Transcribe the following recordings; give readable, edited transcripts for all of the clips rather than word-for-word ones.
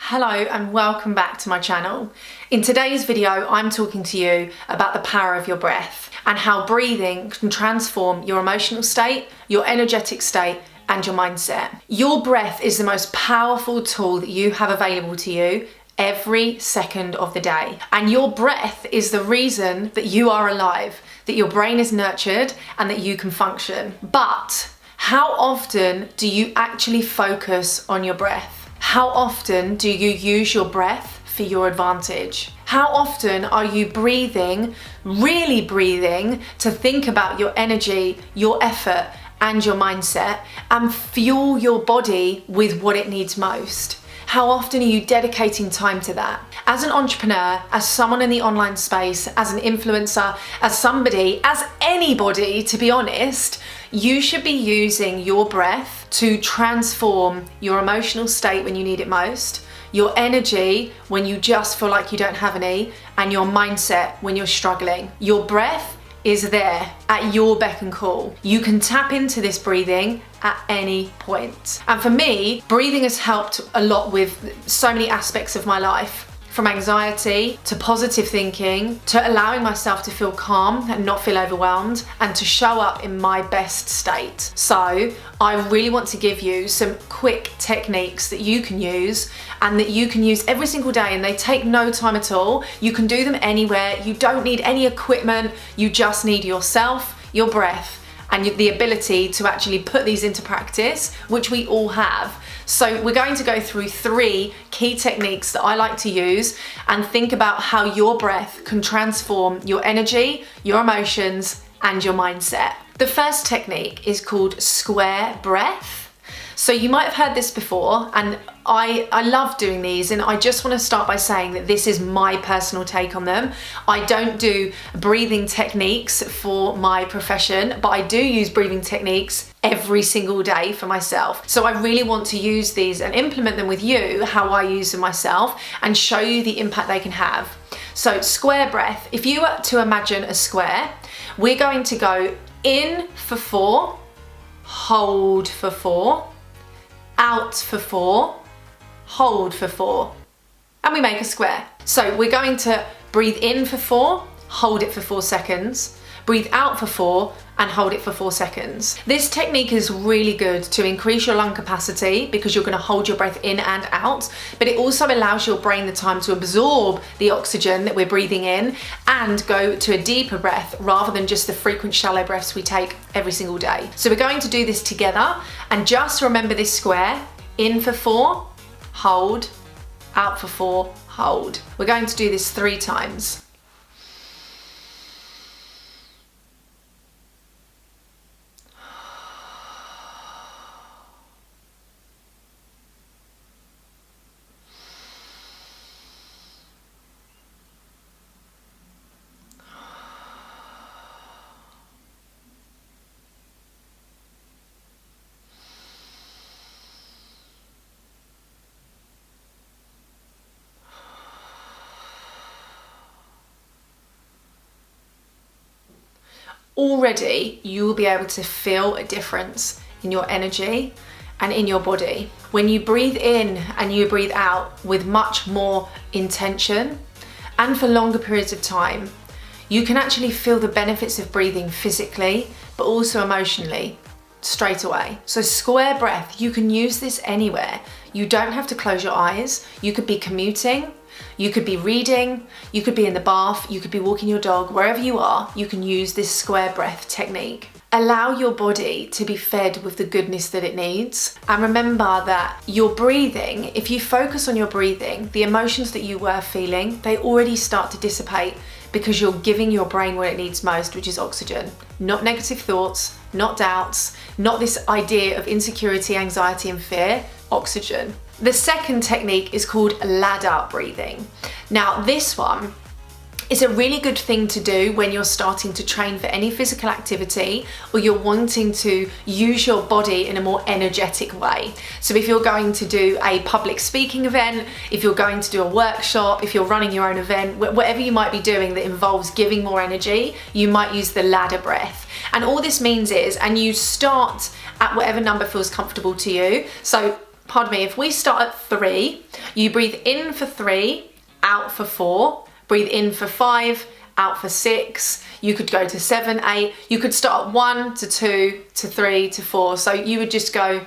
Hello and welcome back to my channel. In today's video, I'm talking to you about the power of your breath and how breathing can transform your emotional state, your energetic state, and your mindset. Your breath is the most powerful tool that you have available to you every second of the day. And your breath is the reason that you are alive, that your brain is nurtured, and that you can function. But how often do you actually focus on your breath? How often do you use your breath for your advantage? How often are you breathing, really breathing, to think about your energy, your effort, and your mindset and fuel your body with what it needs most? How often are you dedicating time to that? As an entrepreneur, as someone in the online space, as an influencer, as somebody, as anybody, to be honest, you should be using your breath to transform your emotional state when you need it most, your energy when you just feel like you don't have any, and your mindset when you're struggling. Your breath is there at your beck and call. You can tap into this breathing at any point. And for me, breathing has helped a lot with so many aspects of my life. From anxiety to positive thinking, to allowing myself to feel calm and not feel overwhelmed, and to show up in my best state. So I really want to give you some quick techniques that you can use and that you can use every single day, and they take no time at all. You can do them anywhere. You don't need any equipment. You just need yourself, your breath, and the ability to actually put these into practice, which we all have. So we're going to go through 3 key techniques that I like to use and think about how your breath can transform your energy, your emotions, and your mindset. The first technique is called square breath. So you might have heard this before, and I love doing these, and I just want to start by saying that this is my personal take on them. I don't do breathing techniques for my profession, but I do use breathing techniques every single day for myself. So I really want to use these and implement them with you, how I use them myself, and show you the impact they can have. So square breath, if you were to imagine a square, we're going to go in for 4, hold for 4, out for 4, hold for 4, and we make a square. So we're going to breathe in for 4, hold it for 4 seconds, breathe out for 4, and hold it for 4 seconds. This technique is really good to increase your lung capacity because you're going to hold your breath in and out, but it also allows your brain the time to absorb the oxygen that we're breathing in and go to a deeper breath rather than just the frequent shallow breaths we take every single day. So we're going to do this together, and just remember this square: in for 4, hold, out for 4, hold. We're going to do this 3 times. Already you will be able to feel a difference in your energy and in your body. When you breathe in and you breathe out with much more intention and for longer periods of time, you can actually feel the benefits of breathing physically, but also emotionally straight away. So square breath, you can use this anywhere. You don't have to close your eyes. You could be commuting, you could be reading, you could be in the bath, you could be walking your dog, wherever you are, you can use this square breath technique. Allow your body to be fed with the goodness that it needs. And remember that your breathing, if you focus on your breathing, the emotions that you were feeling, they already start to dissipate because you're giving your brain what it needs most, which is oxygen. Not negative thoughts, not doubts, not this idea of insecurity, anxiety, and fear. Oxygen. The second technique is called ladder breathing. Now, this one is a really good thing to do when you're starting to train for any physical activity or you're wanting to use your body in a more energetic way. So if you're going to do a public speaking event, if you're going to do a workshop, if you're running your own event, whatever you might be doing that involves giving more energy, you might use the ladder breath. And all this means is, and you start at whatever number feels comfortable to you. So pardon me, if we start at 3, you breathe in for 3, out for 4, breathe in for 5, out for 6, you could go to 7, 8, you could start at 1 to 2 to 3 to 4. So you would just go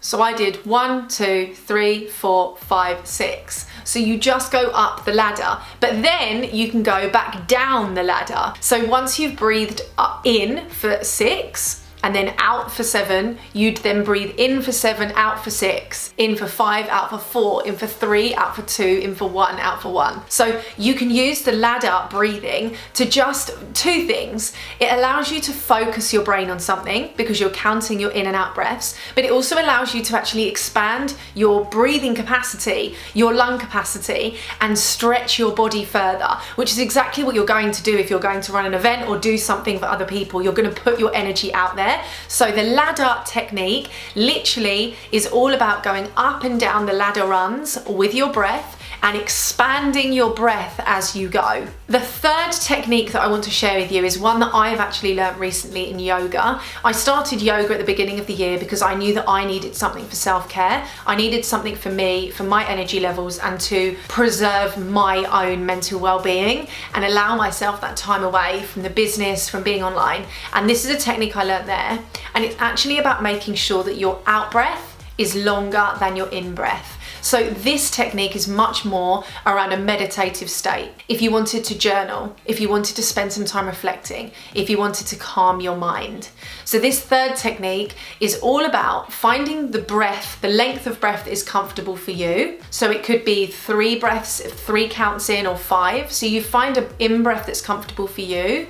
So I did 1, 2, 3, 4, 5, 6. So you just go up the ladder, but then you can go back down the ladder. So once you've breathed in for 6, and then out for 7, you'd then breathe in for 7, out for 6, in for 5, out for 4, in for 3, out for 2, in for 1, out for 1. So you can use the ladder breathing to just 2 things. It allows you to focus your brain on something because you're counting your in and out breaths, but it also allows you to actually expand your breathing capacity, your lung capacity, and stretch your body further, which is exactly what you're going to do if you're going to run an event or do something for other people. You're going to put your energy out there. So the ladder technique literally is all about going up and down the ladder runs with your breath and expanding your breath as you go. The third technique that I want to share with you is one that I've actually learnt recently in yoga. I started yoga at the beginning of the year because I knew that I needed something for self-care. I needed something for me, for my energy levels, and to preserve my own mental well-being and allow myself that time away from the business, from being online. And this is a technique I learnt there. And it's actually about making sure that your out breath is longer than your in breath. So this technique is much more around a meditative state. If you wanted to journal, if you wanted to spend some time reflecting, if you wanted to calm your mind. So this third technique is all about finding the breath, the length of breath that is comfortable for you. So it could be 3 breaths, 3 counts in, or 5. So you find an in-breath that's comfortable for you.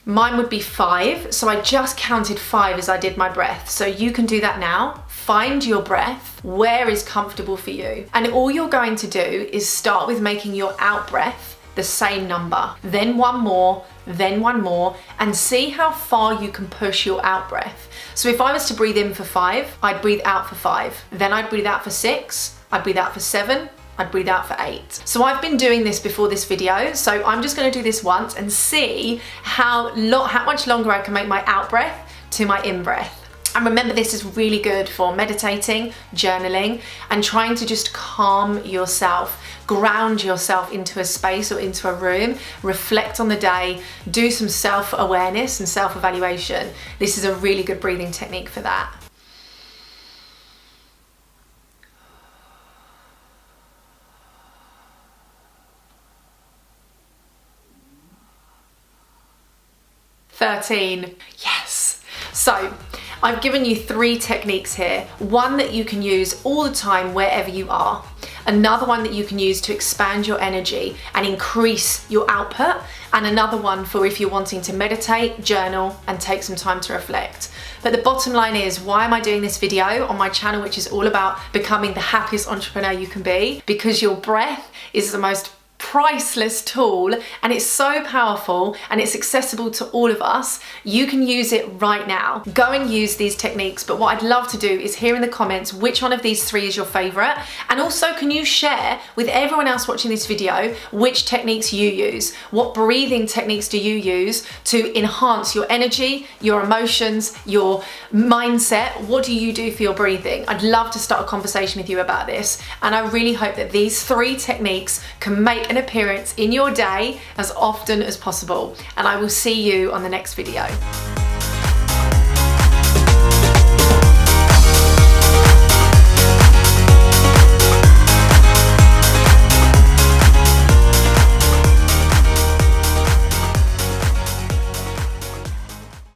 Mine would be 5, so I just counted 5 as I did my breath. So you can do that now. Find your breath, where is comfortable for you. And all you're going to do is start with making your out breath the same number, then 1 more, then 1 more, and see how far you can push your out breath. So if I was to breathe in for 5, I'd breathe out for 5. Then I'd breathe out for 6, I'd breathe out for 7, I'd breathe out for 8. So I've been doing this before this video, so I'm just gonna do this once and see how much longer I can make my out breath to my in breath. And remember, this is really good for meditating, journaling, and trying to just calm yourself, ground yourself into a space or into a room, reflect on the day, do some self-awareness and self-evaluation. This is a really good breathing technique for that. Yes. So I've given you 3 techniques here. One that you can use all the time wherever you are. Another one that you can use to expand your energy and increase your output. And another one for if you're wanting to meditate, journal, and take some time to reflect. But the bottom line is, why am I doing this video on my channel, which is all about becoming the happiest entrepreneur you can be? Because your breath is the most priceless tool, and it's so powerful and it's accessible to all of us. You can use it right now. Go and use these techniques, but what I'd love to do is hear in the comments which one of these 3 is your favorite, and also can you share with everyone else watching this video which techniques you use. What breathing techniques do you use to enhance your energy, your emotions, your mindset? What do you do for your breathing? I'd love to start a conversation with you about this, and I really hope that these 3 techniques can make an appearance in your day as often as possible. And I will see you on the next video.